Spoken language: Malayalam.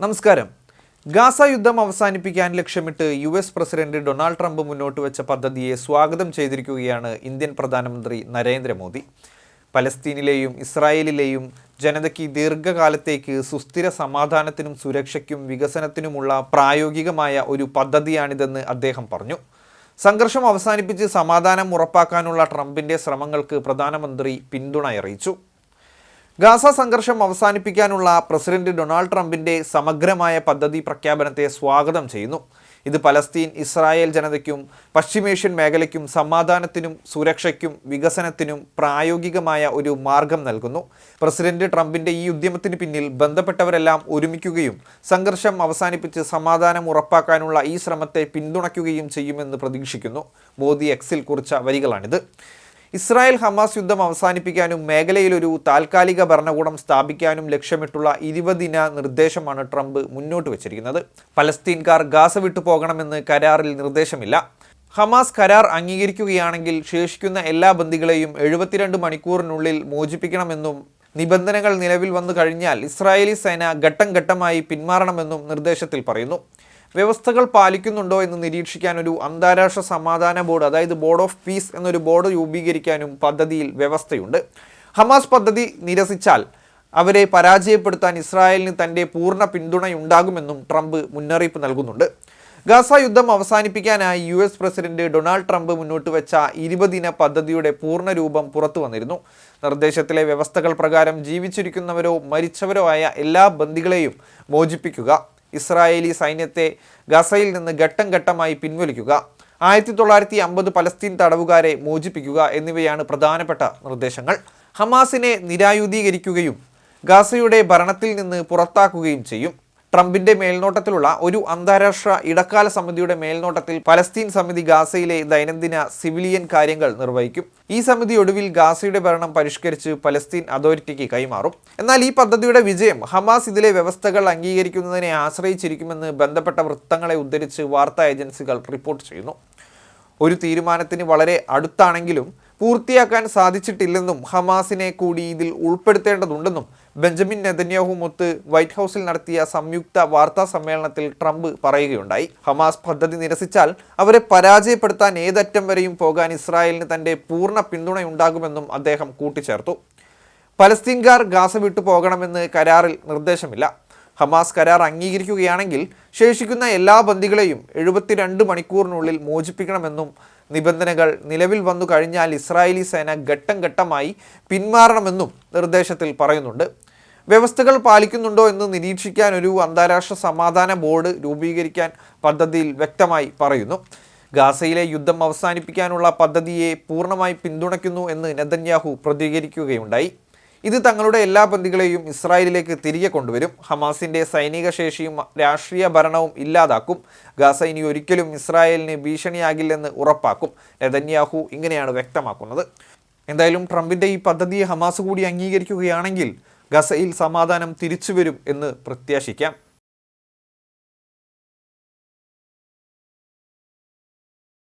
നമസ്കാരം. ഗാസ യുദ്ധം അവസാനിപ്പിക്കാൻ ലക്ഷ്യമിട്ട് യുഎസ് പ്രസിഡന്റ് ഡൊണാൾഡ് ട്രംപ് മുന്നോട്ട് വെച്ച പദ്ധതിയെ സ്വാഗതം ചെയ്തിരിക്കുകയാണ് ഇന്ത്യൻ പ്രധാനമന്ത്രി നരേന്ദ്രമോദി. പലസ്തീനിലെയും ഇസ്രായേലിലെയും ജനതയ്ക്ക് ദീർഘകാലത്തേക്ക് സുസ്ഥിര സമാധാനത്തിനും സുരക്ഷയ്ക്കും വികസനത്തിനുമുള്ള പ്രായോഗികമായ ഒരു പദ്ധതിയാണിതെന്ന് അദ്ദേഹം പറഞ്ഞു. സംഘർഷം അവസാനിപ്പിച്ച് സമാധാനം ഉറപ്പാക്കാനുള്ള ട്രംപിന്റെ ശ്രമങ്ങൾക്ക് പ്രധാനമന്ത്രി പിന്തുണ അറിയിച്ചു. ഗാസ സംഘർഷം അവസാനിപ്പിക്കാനുള്ള പ്രസിഡന്റ് ഡൊണാൾഡ് ട്രംപിന്റെ സമഗ്രമായ പദ്ധതി പ്രഖ്യാപനത്തെ സ്വാഗതം ചെയ്യുന്നു. ഇത് പലസ്തീൻ, ഇസ്രായേൽ ജനതയ്ക്കും പശ്ചിമേഷ്യൻ മേഖലയ്ക്കും സമാധാനത്തിനും സുരക്ഷയ്ക്കും വികസനത്തിനും പ്രായോഗികമായ ഒരു മാർഗം നൽകുന്നു. പ്രസിഡന്റ് ട്രംപിന്റെ ഈ ഉദ്യമത്തിന് പിന്നിൽ ബന്ധപ്പെട്ടവരെല്ലാം ഒരുമിക്കുകയും സംഘർഷം അവസാനിപ്പിച്ച് സമാധാനം ഉറപ്പാക്കാനുള്ള ഈ ശ്രമത്തെ പിന്തുണയ്ക്കുകയും ചെയ്യുമെന്ന് പ്രതീക്ഷിക്കുന്നു. മോദി എക്സിൽ കുറിച്ച വരികളാണിത്. ഇസ്രായേൽ ഹമാസ് യുദ്ധം അവസാനിപ്പിക്കാനും മേഖലയിലൊരു താൽക്കാലിക ഭരണകൂടം സ്ഥാപിക്കാനും ലക്ഷ്യമിട്ടുള്ള 20 ദിന നിർദ്ദേശമാണ് ട്രംപ് മുന്നോട്ട് വച്ചിരിക്കുന്നത്. പലസ്തീൻകാർ ഗാസ വിട്ടു പോകണമെന്ന് കരാറിൽ നിർദ്ദേശമില്ല. ഹമാസ് കരാർ അംഗീകരിക്കുകയാണെങ്കിൽ ശേഷിക്കുന്ന എല്ലാ ബന്ദികളെയും 72 മണിക്കൂറിനുള്ളിൽ മോചിപ്പിക്കണമെന്നും നിബന്ധനകൾ നിലവിൽ വന്നു കഴിഞ്ഞാൽ ഇസ്രായേലി സേന ഘട്ടം ഘട്ടമായി പിന്മാറണമെന്നും നിർദ്ദേശത്തിൽ പറയുന്നു. വ്യവസ്ഥകൾ പാലിക്കുന്നുണ്ടോ എന്ന് നിരീക്ഷിക്കാൻ ഒരു അന്താരാഷ്ട്ര സമാധാന ബോർഡ്, അതായത് ബോർഡ് ഓഫ് പീസ് എന്നൊരു ബോർഡ് രൂപീകരിക്കാനും പദ്ധതിയിൽ വ്യവസ്ഥയുണ്ട്. ഹമാസ് പദ്ധതി നിരസിച്ചാൽ അവരെ പരാജയപ്പെടുത്താൻ ഇസ്രായേലിന് തൻ്റെ പൂർണ്ണ പിന്തുണയുണ്ടാകുമെന്നും ട്രംപ് മുന്നറിയിപ്പ് നൽകുന്നുണ്ട്. ഗാസ യുദ്ധം അവസാനിപ്പിക്കാനായി യുഎസ് പ്രസിഡന്റ് ഡൊണാൾഡ് ട്രംപ് മുന്നോട്ട് വെച്ച 20 ദിന പദ്ധതിയുടെ പൂർണ്ണ രൂപം പുറത്തു വന്നിരുന്നു. നിർദ്ദേശത്തിലെ വ്യവസ്ഥകൾ പ്രകാരം ജീവിച്ചിരിക്കുന്നവരോ മരിച്ചവരോ ആയ എല്ലാ ബന്ദികളെയും മോചിപ്പിക്കുക, ഇസ്രായേലി സൈന്യത്തെ ഗസയിൽ നിന്ന് ഘട്ടം ഘട്ടമായി പിൻവലിക്കുക, 1950 പലസ്തീൻ തടവുകാരെ മോചിപ്പിക്കുക എന്നിവയാണ് പ്രധാനപ്പെട്ട നിർദ്ദേശങ്ങൾ. ഹമാസിനെ നിരായുധീകരിക്കുകയും ഗാസയുടെ ഭരണത്തിൽ നിന്ന് പുറത്താക്കുകയും ചെയ്യും. ട്രംപിന്റെ മേൽനോട്ടത്തിലുള്ള ഒരു അന്താരാഷ്ട്ര ഇടക്കാല സമിതിയുടെ മേൽനോട്ടത്തിൽ പലസ്തീൻ സമിതി ഗാസയിലെ ദൈനംദിന സിവിലിയൻ കാര്യങ്ങൾ നിർവഹിക്കും. ഈ സമിതി ഒടുവിൽ ഗാസയുടെ ഭരണം പരിഷ്കരിച്ച് പലസ്തീൻ അതോറിറ്റിക്ക് കൈമാറും. എന്നാൽ ഈ പദ്ധതിയുടെ വിജയം ഹമാസ് ഇതിലെ വ്യവസ്ഥകൾ അംഗീകരിക്കുന്നതിനെ ആശ്രയിച്ചിരിക്കുമെന്ന് ബന്ധപ്പെട്ട വൃത്തങ്ങളെ ഉദ്ധരിച്ച് വാർത്താ ഏജൻസികൾ റിപ്പോർട്ട് ചെയ്യുന്നു. ഒരു തീരുമാനത്തിന് വളരെ അടുത്താണെങ്കിലും പൂർത്തിയാക്കാൻ സാധിച്ചിട്ടില്ലെന്നും ഹമാസിനെ കൂടി ഇതിൽ ഉൾപ്പെടുത്തേണ്ടതുണ്ടെന്നും ബെഞ്ചമിൻ നെതന്യാഹുമൊത്ത് വൈറ്റ് ഹൗസിൽ നടത്തിയ സംയുക്ത വാർത്താ സമ്മേളനത്തിൽ ട്രംപ് പറയുകയുണ്ടായി. ഹമാസ് പദ്ധതി നിരസിച്ചാൽ അവരെ പരാജയപ്പെടുത്താൻ ഏതറ്റം വരെയും പോകാൻ ഇസ്രായേലിന് തൻ്റെ പൂർണ്ണ പിന്തുണയുണ്ടാകുമെന്നും അദ്ദേഹം കൂട്ടിച്ചേർത്തു. പലസ്തീൻകാർ ഗാസ വിട്ടു പോകണമെന്ന് കരാറിൽ നിർദ്ദേശമില്ല. ഹമാസ് കരാർ അംഗീകരിക്കുകയാണെങ്കിൽ ശേഷിക്കുന്ന എല്ലാ ബന്ദികളെയും 72 മണിക്കൂറിനുള്ളിൽ മോചിപ്പിക്കണമെന്നും നിബന്ധനകൾ നിലവിൽ വന്നു കഴിഞ്ഞാൽ ഇസ്രായേലി സേന ഘട്ടം ഘട്ടമായി പിന്മാറണമെന്നും നിർദ്ദേശത്തിൽ പറയുന്നുണ്ട്. വ്യവസ്ഥകൾ പാലിക്കുന്നുണ്ടോ എന്ന് നിരീക്ഷിക്കാൻ ഒരു അന്താരാഷ്ട്ര സമാധാന ബോർഡ് രൂപീകരിക്കാൻ പദ്ധതിയിൽ വ്യക്തമായി പറയുന്നു. ഗാസയിലെ യുദ്ധം അവസാനിപ്പിക്കാനുള്ള പദ്ധതിയെ പൂർണ്ണമായി പിന്തുണയ്ക്കുന്നു എന്ന് നെതന്യാഹു പ്രതികരിക്കുകയുണ്ടായി. ഇത് തങ്ങളുടെ എല്ലാ ബന്ദികളെയും ഇസ്രായേലിലേക്ക് തിരികെ കൊണ്ടുവരും, ഹമാസിന്റെ സൈനിക ശേഷിയും രാഷ്ട്രീയ ഭരണവും ഇല്ലാതാക്കും, ഗാസ ഇനി ഒരിക്കലും ഇസ്രായേലിന് ഭീഷണിയാകില്ലെന്ന് ഉറപ്പാക്കും. നെതന്യാഹു ഇങ്ങനെയാണ് വ്യക്തമാക്കുന്നത്. എന്തായാലും ട്രംപിന്റെ ഈ പദ്ധതിയെ ഹമാസ് കൂടി അംഗീകരിക്കുകയാണെങ്കിൽ ഗസയിൽ സമാധാനം തിരിച്ചുവരും എന്ന് പ്രത്യാശിക്കാം.